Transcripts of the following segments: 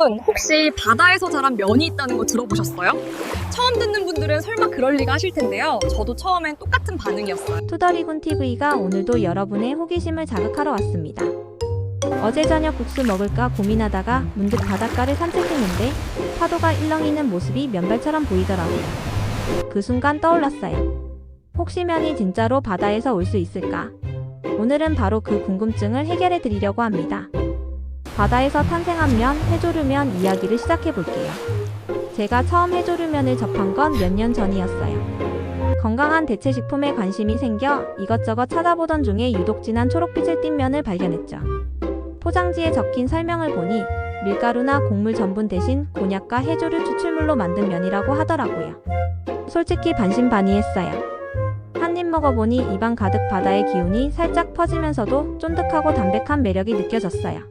혹시 바다에서 자란 면이 있다는 거 들어보셨어요? 처음 듣는 분들은 설마 그럴 리가 하실 텐데요. 저도 처음엔 똑같은 반응이었어요. 투더리군 TV가 오늘도 여러분의 호기심을 자극하러 왔습니다. 어제 저녁 국수 먹을까 고민하다가 문득 바닷가를 산책했는데 파도가 일렁이는 모습이 면발처럼 보이더라고요. 그 순간 떠올랐어요. 혹시 면이 진짜로 바다에서 올 수 있을까? 오늘은 바로 그 궁금증을 해결해 드리려고 합니다. 바다에서 탄생한 면, 해조류면 이야기를 시작해 볼게요. 제가 처음 해조류면을 접한 건 몇 년 전이었어요. 건강한 대체식품에 관심이 생겨 이것저것 찾아보던 중에 유독 진한 초록빛을 띤 면을 발견했죠. 포장지에 적힌 설명을 보니 밀가루나 곡물 전분 대신 곤약과 해조류 추출물로 만든 면이라고 하더라고요. 솔직히 반신반의했어요. 한 입 먹어보니 입안 가득 바다의 기운이 살짝 퍼지면서도 쫀득하고 담백한 매력이 느껴졌어요.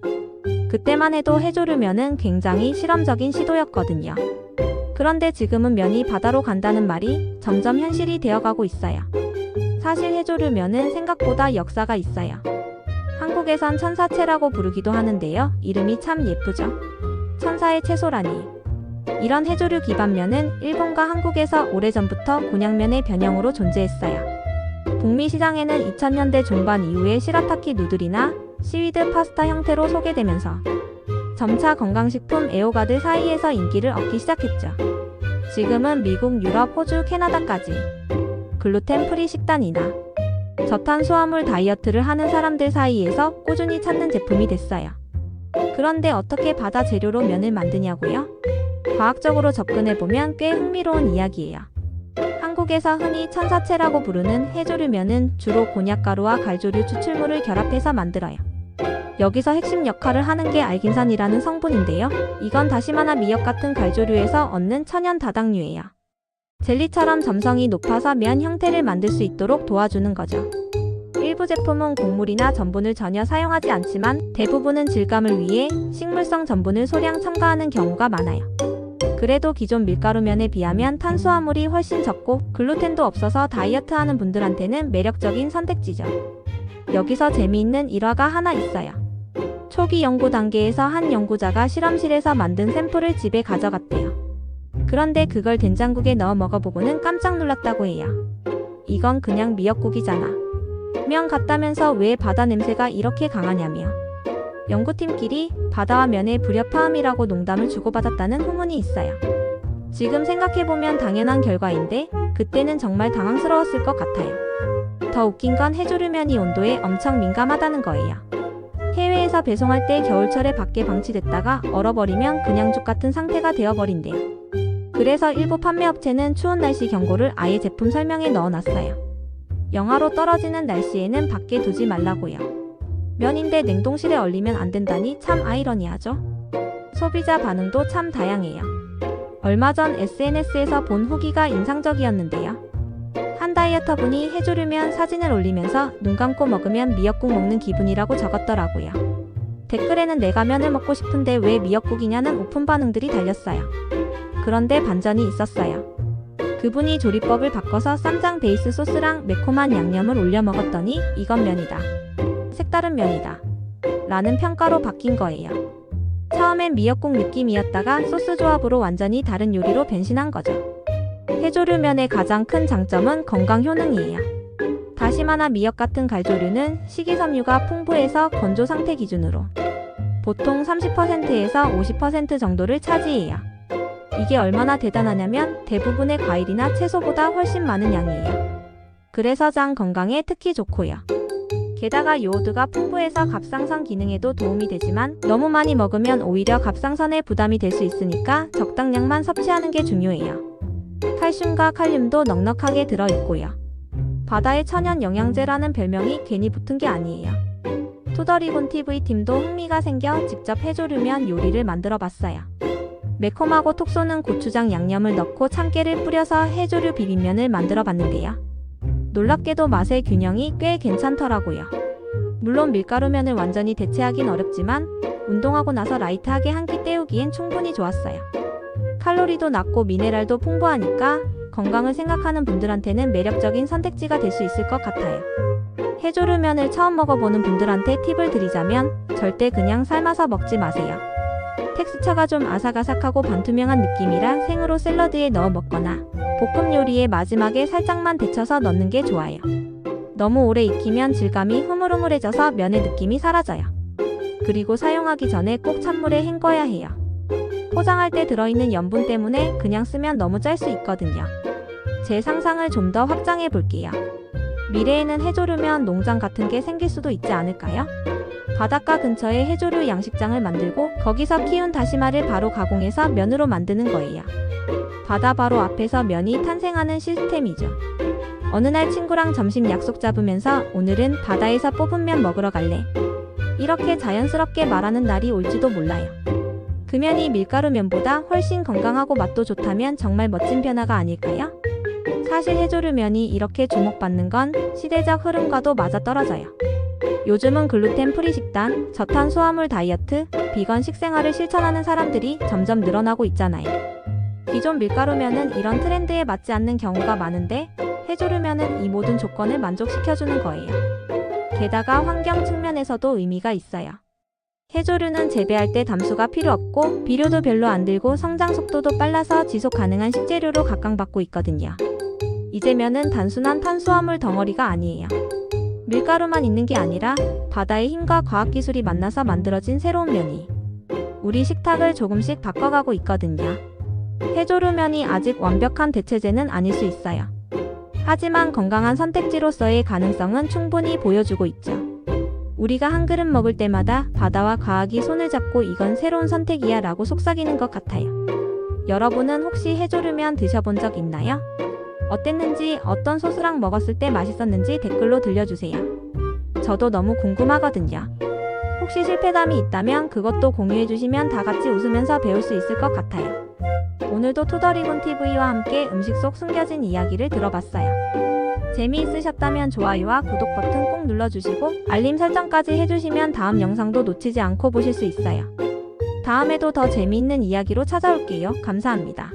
그때만 해도 해조류면은 굉장히 실험적인 시도였거든요. 그런데 지금은 면이 바다로 간다는 말이 점점 현실이 되어가고 있어요. 사실 해조류면은 생각보다 역사가 있어요. 한국에선 천사채라고 부르기도 하는데요. 이름이 참 예쁘죠? 천사의 채소라니. 이런 해조류 기반면은 일본과 한국에서 오래전부터 곤약면의 변형으로 존재했어요. 북미 시장에는 2000년대 중반 이후에 시라타키 누들이나 시위드 파스타 형태로 소개되면서 점차 건강식품 애호가들 사이에서 인기를 얻기 시작했죠. 지금은 미국, 유럽, 호주, 캐나다까지 글루텐 프리 식단이나 저탄수화물 다이어트를 하는 사람들 사이에서 꾸준히 찾는 제품이 됐어요. 그런데 어떻게 바다 재료로 면을 만드냐고요? 과학적으로 접근해보면 꽤 흥미로운 이야기예요. 한국에서 흔히 천사채라고 부르는 해조류면은 주로 곤약가루와 갈조류 추출물을 결합해서 만들어요. 여기서 핵심 역할을 하는 게 알긴산이라는 성분인데요. 이건 다시마나 미역 같은 갈조류에서 얻는 천연 다당류예요. 젤리처럼 점성이 높아서 면 형태를 만들 수 있도록 도와주는 거죠. 일부 제품은 곡물이나 전분을 전혀 사용하지 않지만 대부분은 질감을 위해 식물성 전분을 소량 첨가하는 경우가 많아요. 그래도 기존 밀가루면에 비하면 탄수화물이 훨씬 적고 글루텐도 없어서 다이어트하는 분들한테는 매력적인 선택지죠. 여기서 재미있는 일화가 하나 있어요. 초기 연구 단계에서 한 연구자가 실험실에서 만든 샘플을 집에 가져갔대요. 그런데 그걸 된장국에 넣어 먹어보고는 깜짝 놀랐다고 해요. 이건 그냥 미역국이잖아. 면 같다면서 왜 바다 냄새가 이렇게 강하냐며. 연구팀끼리 바다와 면의 불협화음이라고 농담을 주고받았다는 후문이 있어요. 지금 생각해보면 당연한 결과인데 그때는 정말 당황스러웠을 것 같아요. 더 웃긴 건 해조류면이 온도에 엄청 민감하다는 거예요. 해외에서 배송할 때 겨울철에 밖에 방치됐다가 얼어버리면 그냥 죽 같은 상태가 되어버린대요. 그래서 일부 판매업체는 추운 날씨 경고를 아예 제품 설명에 넣어놨어요. 영하로 떨어지는 날씨에는 밖에 두지 말라고요. 면인데 냉동실에 얼리면 안 된다니 참 아이러니하죠? 소비자 반응도 참 다양해요. 얼마 전 SNS에서 본 후기가 인상적이었는데요. 한 다이어터분이 해조류면 사진을 올리면서 눈 감고 먹으면 미역국 먹는 기분이라고 적었더라고요. 댓글에는 내가 면을 먹고 싶은데 왜 미역국이냐는 오픈 반응들이 달렸어요. 그런데 반전이 있었어요. 그분이 조리법을 바꿔서 쌈장 베이스 소스랑 매콤한 양념을 올려 먹었더니 이건 면이다. 색다른 면이다. 라는 평가로 바뀐 거예요. 처음엔 미역국 느낌이었다가 소스 조합으로 완전히 다른 요리로 변신한 거죠. 해조류면의 가장 큰 장점은 건강 효능이에요. 다시마나 미역 같은 갈조류는 식이섬유가 풍부해서 건조 상태 기준으로 보통 30%에서 50% 정도를 차지해요. 이게 얼마나 대단하냐면 대부분의 과일이나 채소보다 훨씬 많은 양이에요. 그래서 장 건강에 특히 좋고요. 게다가 요오드가 풍부해서 갑상선 기능에도 도움이 되지만 너무 많이 먹으면 오히려 갑상선에 부담이 될 수 있으니까 적당량만 섭취하는 게 중요해요. 칼슘과 칼륨도 넉넉하게 들어있고요. 바다의 천연 영양제라는 별명이 괜히 붙은 게 아니에요. 투더리군 TV 팀도 흥미가 생겨 직접 해조류면 요리를 만들어 봤어요. 매콤하고 톡 쏘는 고추장 양념을 넣고 참깨를 뿌려서 해조류 비빔면을 만들어 봤는데요. 놀랍게도 맛의 균형이 꽤 괜찮더라고요. 물론 밀가루면을 완전히 대체하긴 어렵지만 운동하고 나서 라이트하게 한 끼 때우기엔 충분히 좋았어요. 칼로리도 낮고 미네랄도 풍부하니까 건강을 생각하는 분들한테는 매력적인 선택지가 될 수 있을 것 같아요. 해조류면을 처음 먹어보는 분들한테 팁을 드리자면 절대 그냥 삶아서 먹지 마세요. 텍스처가 좀 아삭아삭하고 반투명한 느낌이라 생으로 샐러드에 넣어 먹거나 볶음 요리에 마지막에 살짝만 데쳐서 넣는 게 좋아요. 너무 오래 익히면 질감이 흐물흐물해져서 면의 느낌이 사라져요. 그리고 사용하기 전에 꼭 찬물에 헹궈야 해요. 포장할 때 들어있는 염분 때문에 그냥 쓰면 너무 짤 수 있거든요. 제 상상을 좀 더 확장해 볼게요. 미래에는 해조류면 농장 같은 게 생길 수도 있지 않을까요? 바닷가 근처에 해조류 양식장을 만들고 거기서 키운 다시마를 바로 가공해서 면으로 만드는 거예요. 바다 바로 앞에서 면이 탄생하는 시스템이죠. 어느 날 친구랑 점심 약속 잡으면서 오늘은 바다에서 뽑은 면 먹으러 갈래. 이렇게 자연스럽게 말하는 날이 올지도 몰라요. 그 면이 밀가루 면보다 훨씬 건강하고 맛도 좋다면 정말 멋진 변화가 아닐까요? 사실 해조류 면이 이렇게 주목받는 건 시대적 흐름과도 맞아떨어져요. 요즘은 글루텐 프리 식단, 저탄수화물 다이어트, 비건 식생활을 실천하는 사람들이 점점 늘어나고 있잖아요. 기존 밀가루면은 이런 트렌드에 맞지 않는 경우가 많은데 해조류면은 이 모든 조건을 만족시켜주는 거예요. 게다가 환경 측면에서도 의미가 있어요. 해조류는 재배할 때 담수가 필요 없고 비료도 별로 안 들고 성장 속도도 빨라서 지속 가능한 식재료로 각광받고 있거든요. 이제 면은 단순한 탄수화물 덩어리가 아니에요. 밀가루만 있는 게 아니라 바다의 힘과 과학기술이 만나서 만들어진 새로운 면이 우리 식탁을 조금씩 바꿔가고 있거든요. 해조류면이 아직 완벽한 대체제는 아닐 수 있어요. 하지만 건강한 선택지로서의 가능성은 충분히 보여주고 있죠. 우리가 한 그릇 먹을 때마다 바다와 과학이 손을 잡고 이건 새로운 선택이야 라고 속삭이는 것 같아요. 여러분은 혹시 해조류면 드셔본 적 있나요? 어땠는지, 어떤 소스랑 먹었을 때 맛있었는지 댓글로 들려주세요. 저도 너무 궁금하거든요. 혹시 실패담이 있다면 그것도 공유해주시면 다 같이 웃으면서 배울 수 있을 것 같아요. 오늘도 투더리군TV와 함께 음식 속 숨겨진 이야기를 들어봤어요. 재미있으셨다면 좋아요와 구독 버튼 꼭 눌러주시고 알림 설정까지 해주시면 다음 영상도 놓치지 않고 보실 수 있어요. 다음에도 더 재미있는 이야기로 찾아올게요. 감사합니다.